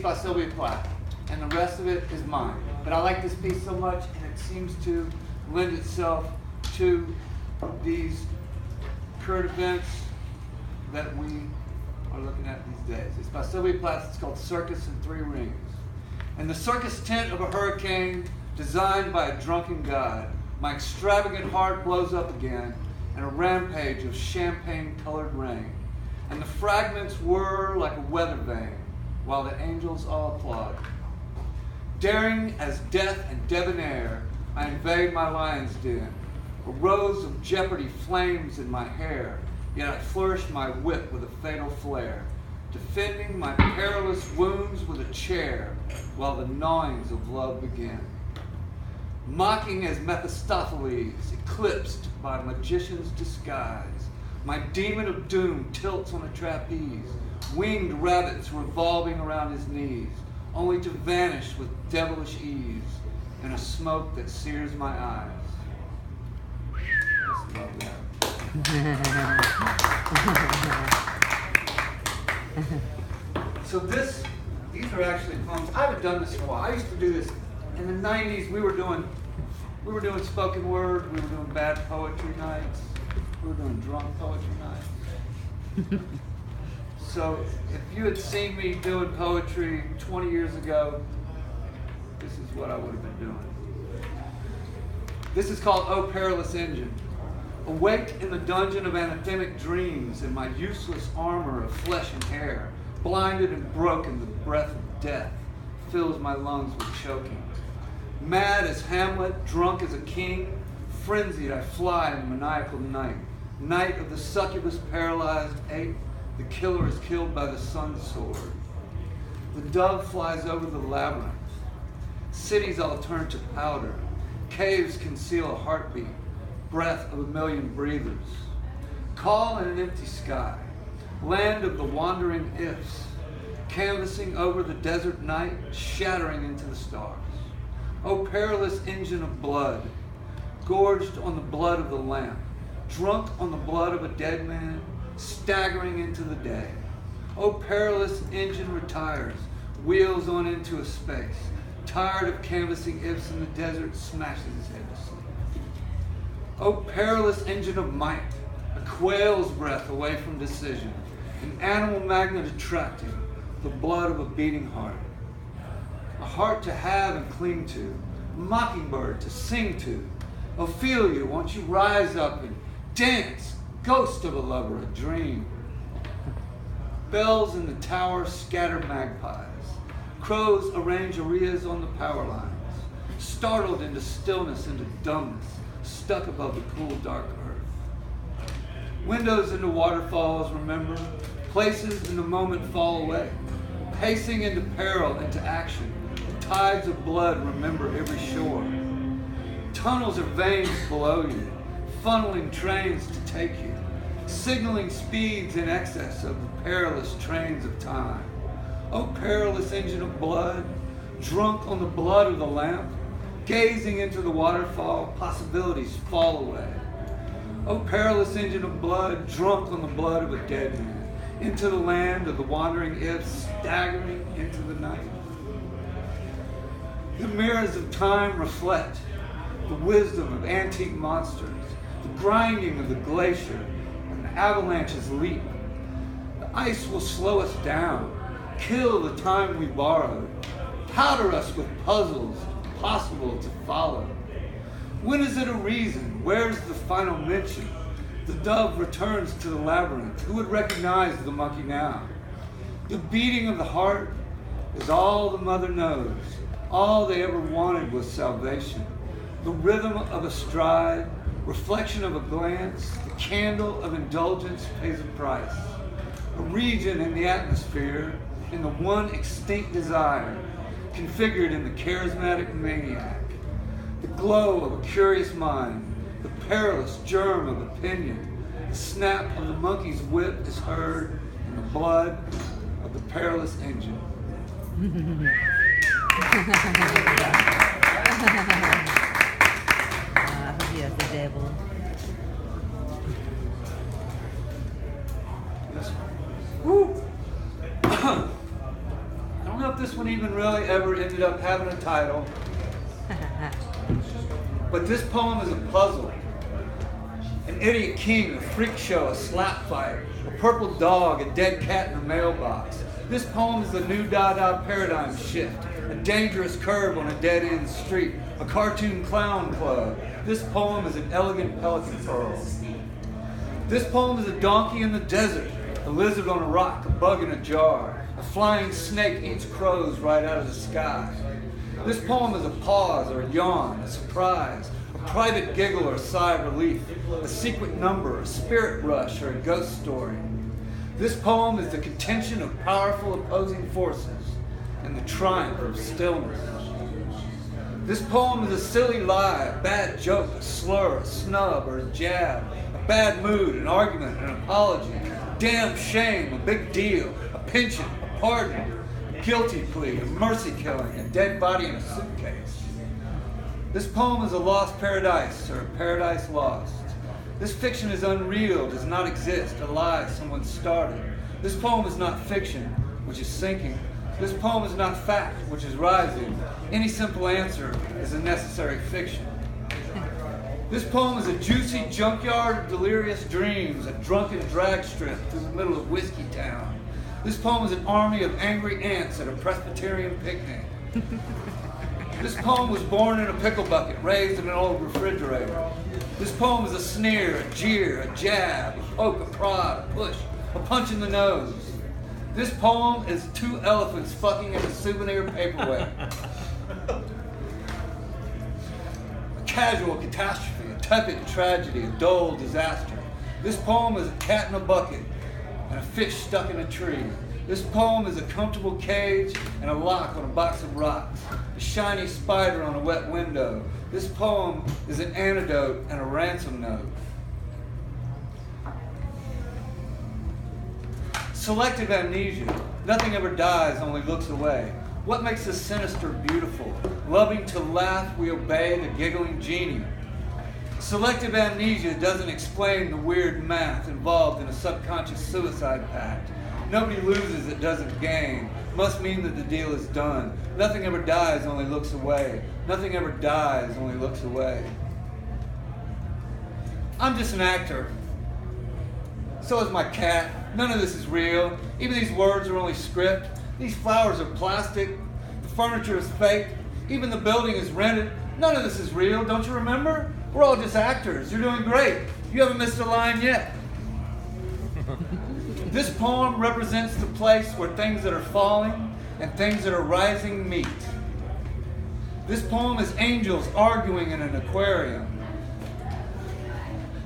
by Sylvia Plath, and the rest of it is mine. But I like this piece so much, and it seems to lend itself to these current events that we are looking at these days. It's by Sylvia Plath. It's called Circus in Three Rings. In the circus tent of a hurricane designed by a drunken god, my extravagant heart blows up again in a rampage of champagne-colored rain, and the fragments whir like a weather vane while the angels all applaud. Daring as death and debonair, I invade my lion's den. A rose of jeopardy flames in my hair, yet I flourish my whip with a fatal flare, defending my perilous wounds with a chair while the gnawings of love begin. Mocking as Mephistopheles, eclipsed by a magician's disguise, my demon of doom tilts on a trapeze, winged rabbits revolving around his knees, only to vanish with devilish ease in a smoke that sears my eyes. Just love that. So these are actually poems. I haven't done this in a while. I used to do this in the 90s. We were doing spoken word. We were doing bad poetry nights. We were doing drunk poetry nights. So if you had seen me doing poetry 20 years ago, this is what I would have been doing. This is called O Perilous Engine. Awake in the dungeon of anathemic dreams in my useless armor of flesh and hair, blinded and broken, the breath of death fills my lungs with choking. Mad as Hamlet, drunk as a king, frenzied I fly in the maniacal night. Night of the succubus paralyzed ape, the killer is killed by the sun's sword. The dove flies over the labyrinth. Cities all turn to powder. Caves conceal a heartbeat, breath of a million breathers. Call in an empty sky, land of the wandering ifs, canvassing over the desert night, shattering into the stars. O perilous engine of blood, gorged on the blood of the lamp, drunk on the blood of a dead man, staggering into the day. O perilous engine retires, wheels on into a space, tired of canvassing ifs in the desert, smashes his head to sleep. O perilous engine of might, a quail's breath away from decision, an animal magnet attracting, the blood of a beating heart. A heart to have and cling to, a mockingbird to sing to. Ophelia, won't you rise up and dance, ghost of a lover, a dream. Bells in the tower scatter magpies. Crows arrange arias on the power lines, startled into stillness, into dumbness, stuck above the cool, dark earth. Windows into waterfalls, remember, places in the moment fall away. Pacing into peril, into action, tides of blood remember every shore. Tunnels are veins below you, funneling trains to take you, signaling speeds in excess of the perilous trains of time. O perilous engine of blood, drunk on the blood of the lamp, gazing into the waterfall, possibilities fall away. O perilous engine of blood, drunk on the blood of a dead man, into the land of the wandering ifs, staggering into the night. The mirrors of time reflect the wisdom of antique monsters, the grinding of the glacier, and the avalanches leap. The ice will slow us down, kill the time we borrowed, powder us with puzzles impossible to follow. When is it a reason? Where's the final mention? The dove returns to the labyrinth. Who would recognize the monkey now? The beating of the heart is all the mother knows. All they ever wanted was salvation. The rhythm of a stride, reflection of a glance, the candle of indulgence pays a price. A region in the atmosphere, in the one extinct desire, configured in the charismatic maniac. The glow of a curious mind, the perilous germ of opinion, the snap of the monkey's whip is heard in the blood of the perilous engine. Yes, the devil. Woo! I don't know if this one even really ever ended up having a title. But this poem is a puzzle. An idiot king, a freak show, a slap fight, a purple dog, a dead cat in a mailbox. This poem is the new Dada paradigm shift, a dangerous curve on a dead-end street, a cartoon clown club. This poem is an elegant pelican pearl. This poem is a donkey in the desert, a lizard on a rock, a bug in a jar. A flying snake eats crows right out of the sky. This poem is a pause or a yawn, a surprise, a private giggle or a sigh of relief, a secret number, a spirit rush, or a ghost story. This poem is the contention of powerful opposing forces and the triumph of stillness. This poem is a silly lie, a bad joke, a slur, a snub, or a jab, a bad mood, an argument, an apology, a damn shame, a big deal, a penchant, a pardon, a guilty plea, a mercy killing, a dead body in a suitcase. This poem is a lost paradise, or a paradise lost. This fiction is unreal, does not exist, a lie someone started. This poem is not fiction, which is sinking. This poem is not fact, which is rising. Any simple answer is a necessary fiction. This poem is a juicy junkyard of delirious dreams, a drunken drag strip through the middle of Whiskey Town. This poem is an army of angry ants at a Presbyterian picnic. This poem was born in a pickle bucket, raised in an old refrigerator. This poem is a sneer, a jeer, a jab, a poke, a prod, a push, a punch in the nose. This poem is two elephants fucking in a souvenir paperweight. A casual catastrophe, a tepid tragedy, a dull disaster. This poem is a cat in a bucket and a fish stuck in a tree. This poem is a comfortable cage and a lock on a box of rocks, a shiny spider on a wet window. This poem is an antidote and a ransom note. Selective amnesia. Nothing ever dies, only looks away. What makes the sinister beautiful? Loving to laugh, we obey the giggling genie. Selective amnesia doesn't explain the weird math involved in a subconscious suicide pact. Nobody loses that doesn't gain. Must mean that the deal is done. Nothing ever dies, only looks away. Nothing ever dies, only looks away. I'm just an actor. So is my cat. None of this is real. Even these words are only script. These flowers are plastic. The furniture is fake. Even the building is rented. None of this is real. Don't you remember? We're all just actors. You're doing great. You haven't missed a line yet. This poem represents the place where things that are falling and things that are rising meet. This poem is angels arguing in an aquarium.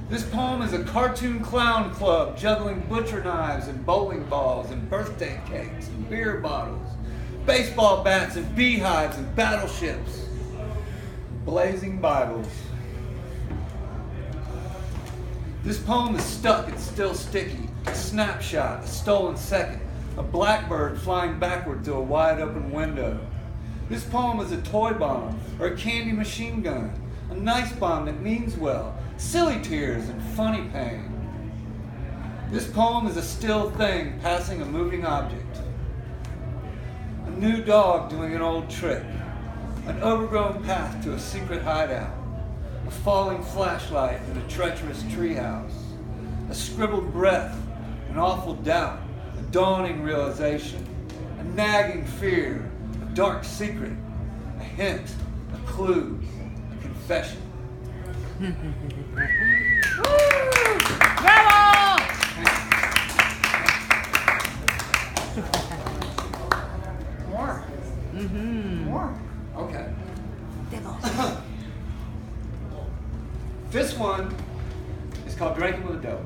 This poem is a cartoon clown club juggling butcher knives and bowling balls and birthday cakes and beer bottles, baseball bats and beehives and battleships, blazing Bibles. This poem is stuck, it's still sticky. A snapshot, a stolen second, a blackbird flying backward through a wide open window. This poem is a toy bomb or a candy machine gun, a nice bomb that means well, silly tears and funny pain. This poem is a still thing passing a moving object. A new dog doing an old trick, an overgrown path to a secret hideout, a falling flashlight in a treacherous treehouse, a scribbled breath, an awful doubt, a dawning realization, a nagging fear, a dark secret, a hint, a clue, a confession. Bravo! More. More. Okay. This one is called Drinking with the Devil.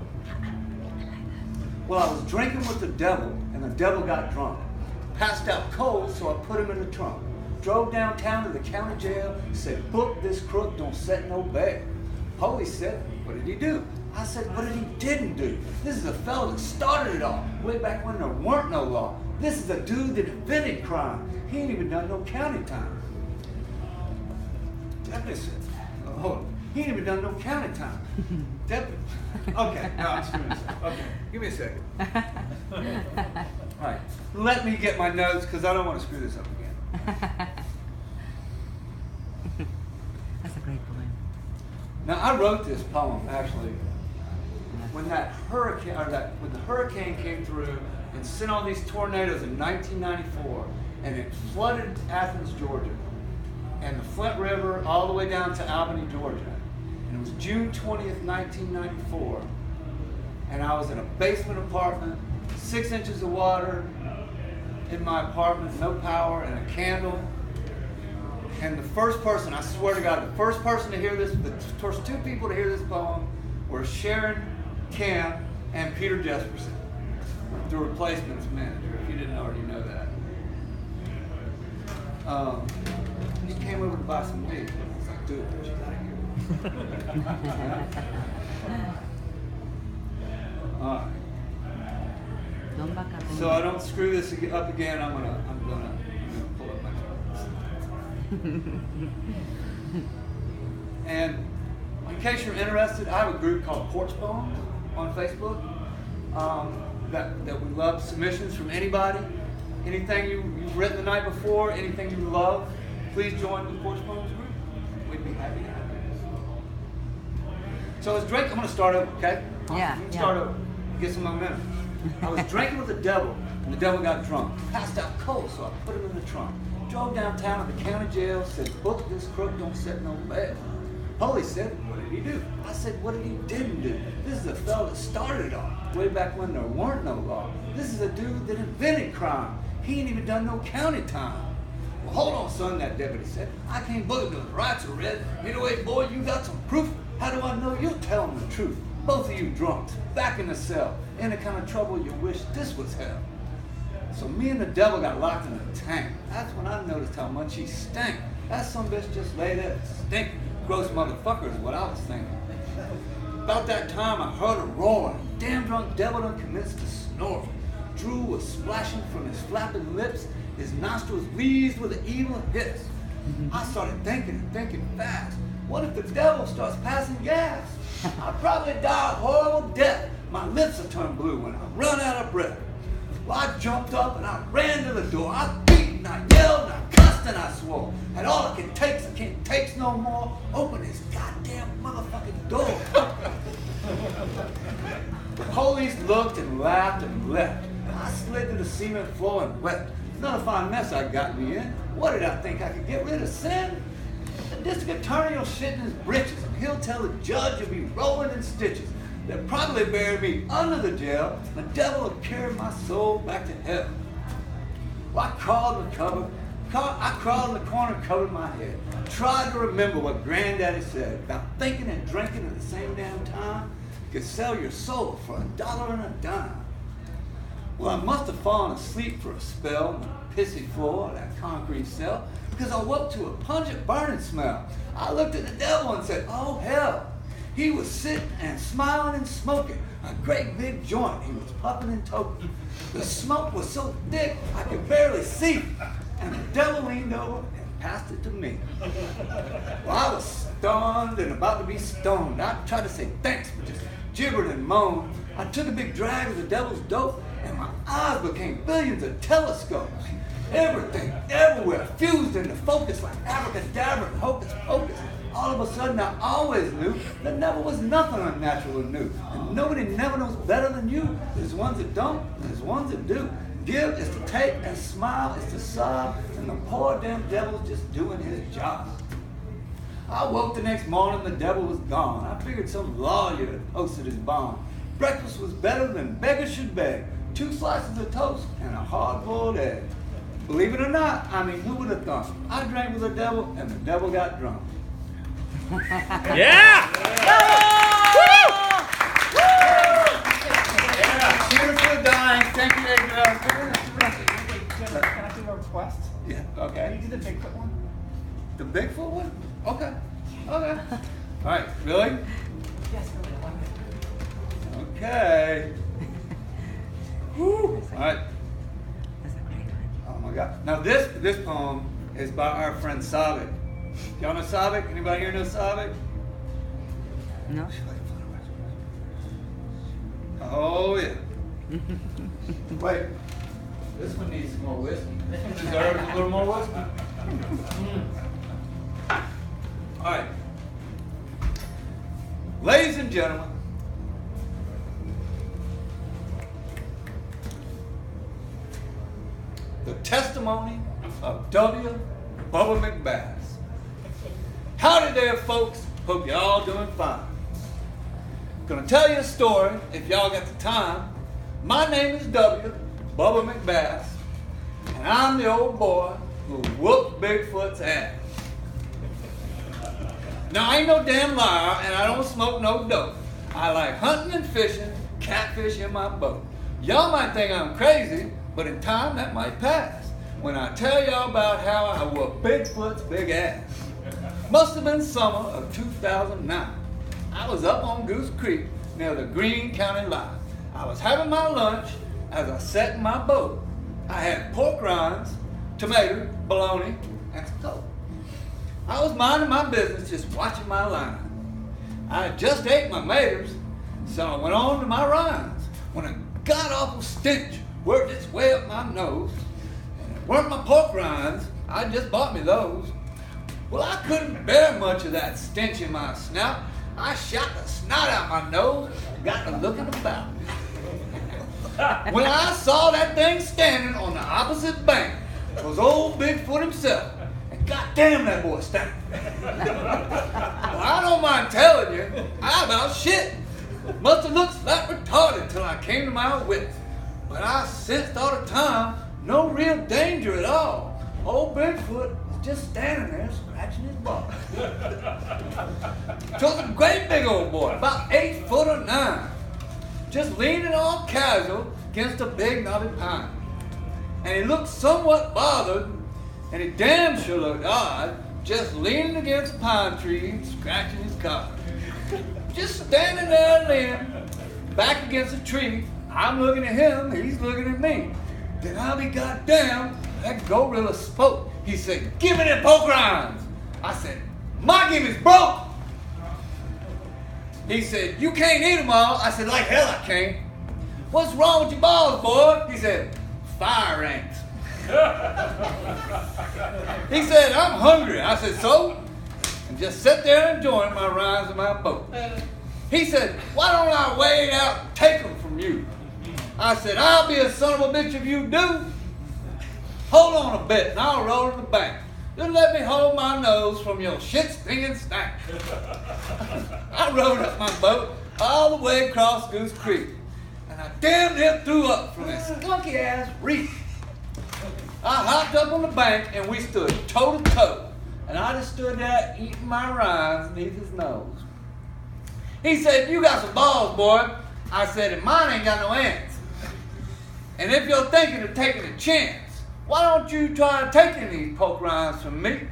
Well, I was drinking with the devil, and the devil got drunk. Passed out cold, so I put him in the trunk. Drove downtown to the county jail, said, book this crook, don't set no bail. Police said, what did he do? I said, what did he didn't do? This is a fellow that started it all, way back when there weren't no law. This is a dude that invented crime. He ain't even done no county time. Deputy said, hold on. He ain't even done no counting time. Okay, no, I'm screwing this up. Okay, give me a second. All right, let me get my notes because I don't want to screw this up again. That's a great poem. Now, I wrote this poem actually when when the hurricane came through and sent all these tornadoes in 1994, and it flooded Athens, Georgia, and the Flint River all the way down to Albany, Georgia. And it was June 20th, 1994, and I was in a basement apartment, 6 inches of water in my apartment, no power, and a candle. And the first person, I swear to God, the first person to hear this, the first 2 people to hear this poem were Sharon Camp and Peter Jesperson, the replacements manager, if you didn't already know that. He came over to buy some weed. I was like, dude, she's out of here. All right. So I don't screw this up again. I'm gonna pull up my notes. And in case you're interested, I have a group called Porch Poems on Facebook. That we love submissions from anybody. Anything you've written the night before, anything you love, please join the Porch Poems group. We'd be happy to have you. So I was drinking. I'm going to start over, okay? Yeah. I'm going to start over. Get some momentum. I was drinking with the devil, and the devil got drunk. Passed out cold, so I put him in the trunk. Drove downtown to the county jail, said, book this crook don't set no bail. Police said, what did he do? I said, what did he didn't do? This is a fellow that started it all, way back when there weren't no law. This is a dude that invented crime. He ain't even done no county time. Well, hold on, son, that deputy said. I can't book him, the rights are red. Anyway, boy, you got some proof? How do I know you're telling the truth? Both of you drunks, back in the cell, in the kind of trouble you wish this was hell. So me and the devil got locked in a tank. That's when I noticed how much he stank. That son bitch just lay there stinking. Gross motherfucker is what I was thinking. About that time I heard a roar. Damn drunk devil done commenced to snore. Drool was splashing from his flapping lips. His nostrils wheezed with an evil hiss. I started thinking fast. What if the devil starts passing gas? I'll probably die a horrible death. My lips will turn blue when I run out of breath. Well, I jumped up and I ran to the door. I beat and I yelled and I cussed and I swore. And all I can't take no more. Open this goddamn motherfucking door. The police looked and laughed and left. And I slid to the cement floor and wept. Another fine mess I got me in. What did I think I could get rid of sin? The district attorney will shit in his britches, and he'll tell the judge you'll be rolling in stitches. They'll probably bury me under the jail. The devil will carry my soul back to hell. Well, I crawled in the corner, covered my head. Tried to remember what Granddaddy said about thinking and drinking at the same damn time. You could sell your soul for $1 and a dime. Well, I must have fallen asleep for a spell on the pissy floor of that concrete cell, because I woke to a pungent burning smell. I looked at the devil and said, oh hell. He was sitting and smiling and smoking a great big joint. He was puffing and toking. The smoke was so thick I could barely see. And the devil leaned over and passed it to me. Well, I was stunned and about to be stoned. I tried to say thanks, but just gibbered and moaned. I took a big drag of the devil's dope, and my eyes became billions of telescopes. Everything, everywhere, fused into focus like abracadabra and hocus pocus. All of a sudden, I always knew there never was nothing unnatural or new. And nobody never knows better than you. There's ones that don't, and there's ones that do. Give is to take, and smile is to sob, and the poor damn devil's just doing his job. I woke the next morning, the devil was gone. I figured some lawyer had posted his bond. Breakfast was better than beggars should beg. 2 slices of toast and a hard-boiled egg. Believe it or not, I mean, who would have thought? I drank with the devil, and the devil got drunk. Yeah! Cheers for the dying. Thank you, Adriel. Can I do a request? Yeah, Can okay. you do the Bigfoot one? The Bigfoot one? Okay. Okay. All right, really? Yes, really, I like it. Okay. Woo. All right. That's a great one. Oh my God. Now this poem is by our friend Savik. Y'all know Savik? Anybody here know Savik? No? Oh, yeah. Wait. This one needs some more whiskey. This one deserves a little more whiskey. All right. Ladies and gentlemen, the testimony of W. Bubba McBass. Howdy there, folks. Hope you're all doing fine. Gonna tell you a story if y'all got the time. My name is W. Bubba McBass, and I'm the old boy who whooped Bigfoot's ass. Now, I ain't no damn liar, and I don't smoke no dope. I like hunting and fishing, catfish in my boat. Y'all might think I'm crazy, but in time that might pass when I tell y'all about how I whooped Bigfoot's big ass. Must have been summer of 2009. I was up on Goose Creek near the Greene County line. I was having my lunch as I sat in my boat. I had pork rinds, tomato, bologna, and some coke. I was minding my business, just watching my line. I had just ate my maters, so I went on to my rinds when a god-awful stench worked its way up my nose. And it weren't my pork rinds, I just bought me those. Well, I couldn't bear much of that stench in my snout. I shot the snot out my nose and got to looking about. When I saw that thing standing on the opposite bank, it was old Bigfoot himself. And goddamn, that boy stank. Well, I don't mind telling you, I about shit. Must have looked slap retarded till I came to my wits. But I sensed all the time, no real danger at all. Old Bigfoot was just standing there scratching his butt. It was a great big old boy, about 8 foot or 9. Just leaning all casual against a big knotty pine. And he looked somewhat bothered, and he damn sure looked odd, just leaning against a pine tree, scratching his collar. Just standing there leaning, back against a tree. I'm looking at him, he's looking at me. Then I'll be goddamn, that gorilla spoke. He said, "Give me them pork rinds." I said, "My gimmy's broke." He said, "You can't eat them all." I said, "Like hell I can't." "What's wrong with your balls, boy?" He said, "Fire ants." He said, "I'm hungry." I said, "So?" And just sit there enjoying my rinds in my boat. He said, "Why don't I wade out and take them from you?" I said, "I'll be a son of a bitch if you do. Hold on a bit and I'll roll to the bank. Just let me hold my nose from your shit-stinging snack." I rode up my boat all the way across Goose Creek, and I damn near threw up from this skunky-ass reef. I hopped up on the bank, and we stood toe-to-toe, and I just stood there eating my rinds beneath his nose. He said, "You got some balls, boy." I said, "And mine ain't got no ants. And if you're thinking of taking a chance, why don't you try taking these pork rinds from me?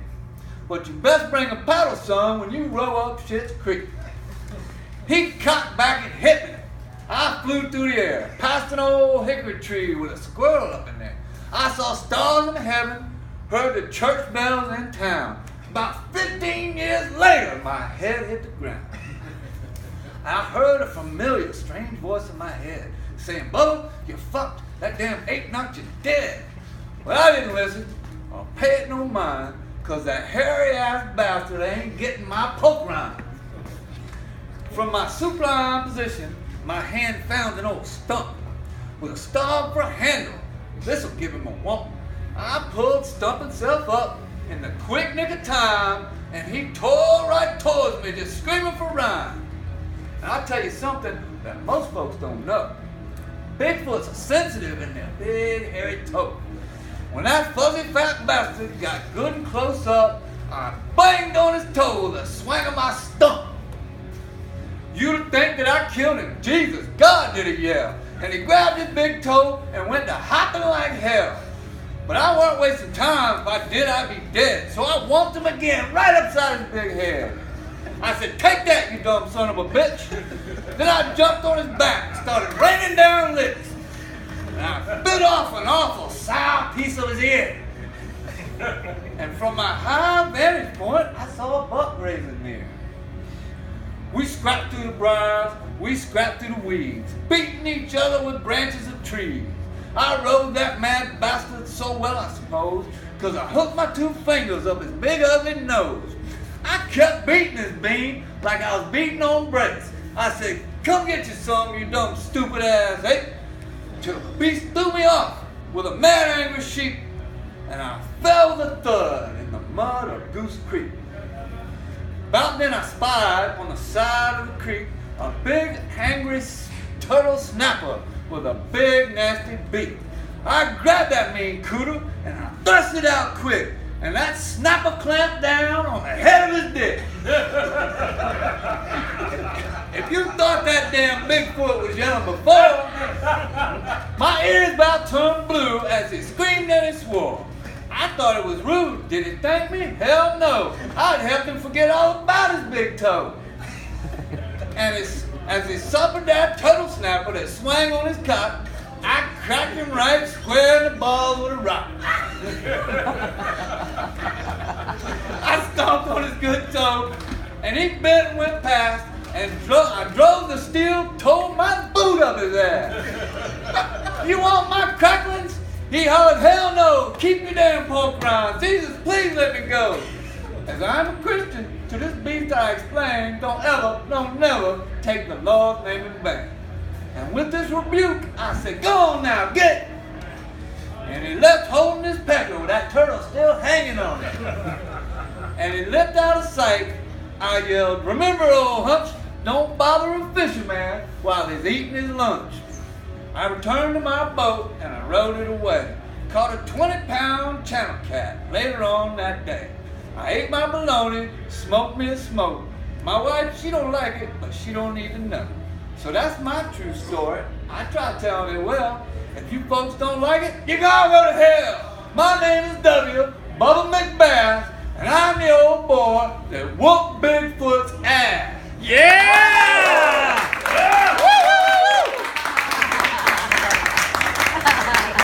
But you best bring a paddle, son, when you row up Shit's Creek." He cocked back and hit me. I flew through the air, past an old hickory tree with a squirrel up in there. I saw stars in heaven, heard the church bells in town. About 15 years later, my head hit the ground. I heard a familiar, strange voice in my head saying, "Bubba, you fucked. That damn ape knocked you dead." Well, I didn't listen or pay it no mind, because that hairy-ass bastard ain't getting my poke rind. From my supine position, my hand found an old stump with a star for a handle. This'll give him a wump. I pulled Stump himself up in the quick nick of time, and he tore right towards me, just screaming for rhyme. And I'll tell you something that most folks don't know. Bigfoots are sensitive in their big, hairy toe. When that fuzzy fat bastard got good and close up, I banged on his toe with a swing of my stump. You'd think that I killed him. Jesus, God did it yell. And he grabbed his big toe and went to hopping like hell. But I weren't wasting time. If I did, I'd be dead. So I whumped him again, right upside his big head. I said, "Take that, you dumb son of a bitch." Then I jumped on his back and started raining down licks. And I bit off an awful sour piece of his ear. And from my high vantage point, I saw a buck grazing near. We scrapped through the briars, we scrapped through the weeds, beating each other with branches of trees. I rode that mad bastard so well, I suppose, 'cause I hooked my 2 fingers up his big ugly nose. I kept beating his bean like I was beating on brakes. I said, come get you some, you dumb stupid ass ape. Till the beast threw me off with a mad angry sheep, and I fell with a thud in the mud of Goose Creek. About then I spied on the side of the creek a big angry turtle snapper with a big nasty beak. I grabbed that mean cooter and I thrust it out quick, and that snapper clamped down on the head of his dick. If you thought that damn Bigfoot was yelling before, my ears about turned blue as he screamed and he swore. I thought it was rude. Did he thank me? Hell no. I'd helped him forget all about his big toe. And as he suffered that turtle snapper that swang on his cot, I cracked him right square in the balls with a rock. I stomped on his good toe, and he bent and went past, and I drove the steel toe my boot up his ass. You want my cracklings? He hollered, hell no, keep your damn pork rinds. Jesus, please let me go. As I'm a Christian, to this beast I explain, don't never take the Lord's name in vain. And with this rebuke, I said, go on now, get it. And he left holding his pecker with that turtle still hanging on it. And he leapt out of sight. I yelled, remember, old hunch, don't bother a fisherman while he's eating his lunch. I returned to my boat and I rowed it away. Caught a 20-pound channel cat later on that day. I ate my bologna, smoked me a smoke. My wife, she don't like it, but she don't need to know. So that's my true story. I try telling it well. If you folks don't like it, you gotta go to hell. My name is W. Bubba McBath, and I'm the old boy that whooped